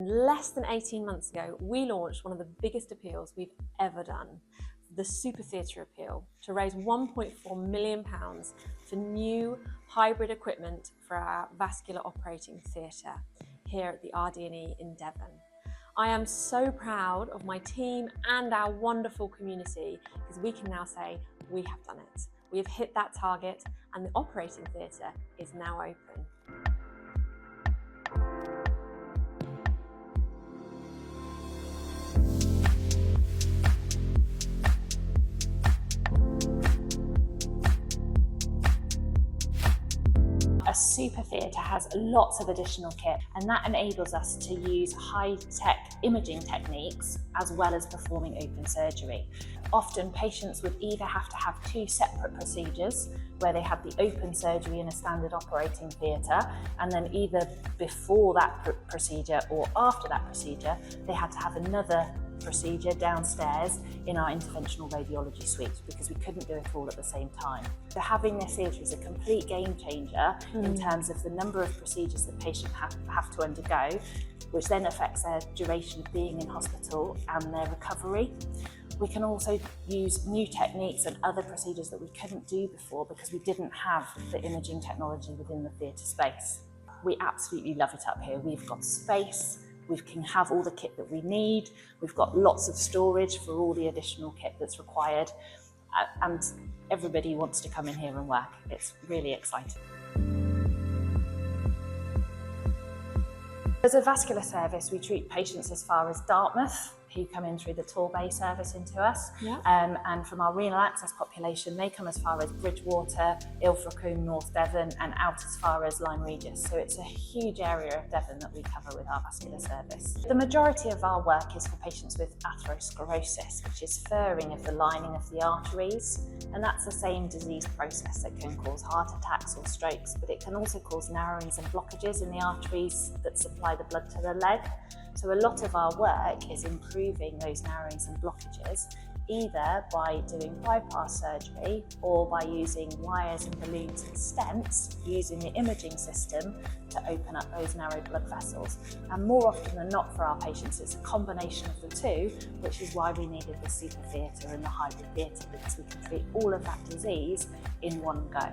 less than 18 months ago, we launched one of the biggest appeals we've ever done, the Super Theatre Appeal, to raise £1.4 million for new hybrid equipment for our vascular operating theatre here at the RD&E in Devon. I am so proud of my team and our wonderful community because we can now say we have done it. We have hit that target and the operating theatre is now open. A super theatre has lots of additional kit, and that enables us to use high-tech imaging techniques as well as performing open surgery. Often patients would either have to have two separate procedures where they had the open surgery in a standard operating theatre, and then either before that procedure or after that procedure they had to have another procedure downstairs in our interventional radiology suite because we couldn't do it all at the same time. So having this theatre is a complete game changer in terms of the number of procedures that patients have to undergo, which then affects their duration of being in hospital and their recovery. We can also use new techniques and other procedures that we couldn't do before because we didn't have the imaging technology within the theatre space. We absolutely love it up here. We've got space, we can have all the kit that we need, we've got lots of storage for all the additional kit that's required, and everybody wants to come in here and work. It's really exciting. As a vascular service, we treat patients as far as Dartmouth, who come in through the Torbay service into us. Yeah. And from our renal access population, they come as far as Bridgewater, Ilfracombe, North Devon, and out as far as Lyme Regis. So it's a huge area of Devon that we cover with our vascular service. The majority of our work is for patients with atherosclerosis, which is furring of the lining of the arteries. And that's the same disease process that can cause heart attacks or strokes, but it can also cause narrowings and blockages in the arteries that supply the blood to the leg. So a lot of our work is improving those narrowings and blockages, either by doing bypass surgery or by using wires and balloons and stents, using the imaging system to open up those narrow blood vessels. And more often than not for our patients, it's a combination of the two, which is why we needed the super theatre and the hybrid theatre, because we can treat all of that disease in one go.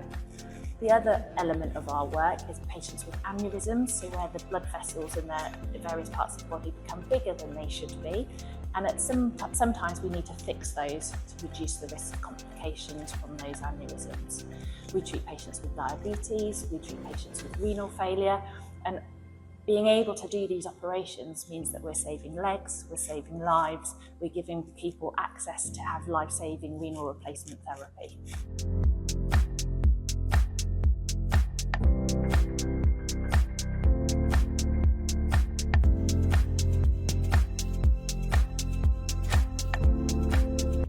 The other element of our work is patients with aneurysms, so where the blood vessels in their various parts of the body become bigger than they should be. And sometimes we need to fix those to reduce the risk of complications from those aneurysms. We treat patients with diabetes, we treat patients with renal failure, and being able to do these operations means that we're saving legs, we're saving lives, we're giving people access to have life-saving renal replacement therapy.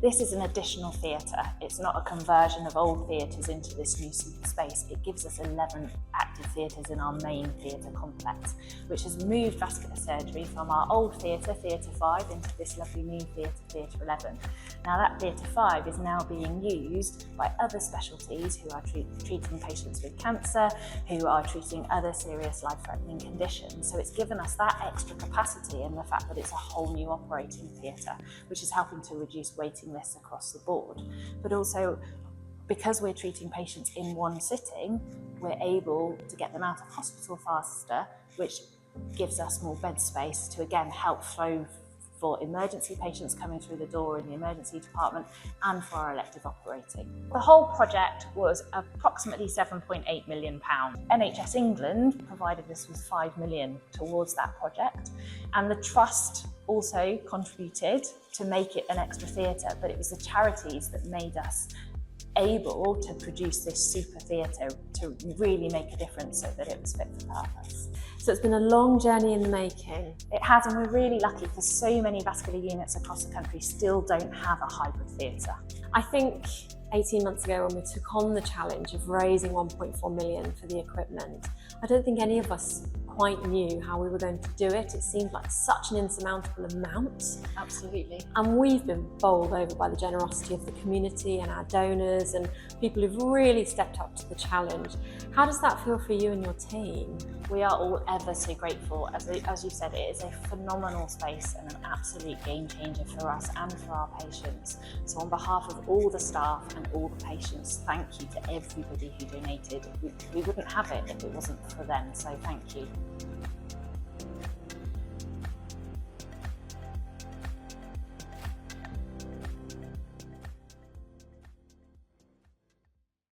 This is an additional theatre. It's not a conversion of old theatres into this new super space. It gives us 11 active theatres in our main theatre complex, which has moved vascular surgery from our old theatre, Theatre 5, into this lovely new theatre, Theatre 11. Now that Theatre 5 is now being used by other specialties who are treating patients with cancer, who are treating other serious life-threatening conditions. So it's given us that extra capacity and the fact that it's a whole new operating theatre, which is helping to reduce waiting lists across the board. But also, because we're treating patients in one sitting, we're able to get them out of hospital faster, which gives us more bed space to again help flow for emergency patients coming through the door in the emergency department and for our elective operating. The whole project was approximately £7.8 million. NHS England provided us with £5 million towards that project, and the Trust also contributed to make it an extra theatre, but it was the charities that made us able to produce this super theatre to really make a difference so that it was fit for purpose. So it's been a long journey in the making. It has, and we're really lucky because so many vascular units across the country still don't have a hybrid theatre. I think 18 months ago when we took on the challenge of raising 1.4 million for the equipment, I don't think any of us quite knew how we were going to do it. It seemed like such an insurmountable amount. Absolutely. And we've been bowled over by the generosity of the community and our donors and people who've really stepped up to the challenge. How does that feel for you and your team? We are all ever so grateful. As you said, it is a phenomenal space and an absolute game changer for us and for our patients. So on behalf of all the staff and all the patients, thank you to everybody who donated. We wouldn't have it if it wasn't for them, so thank you.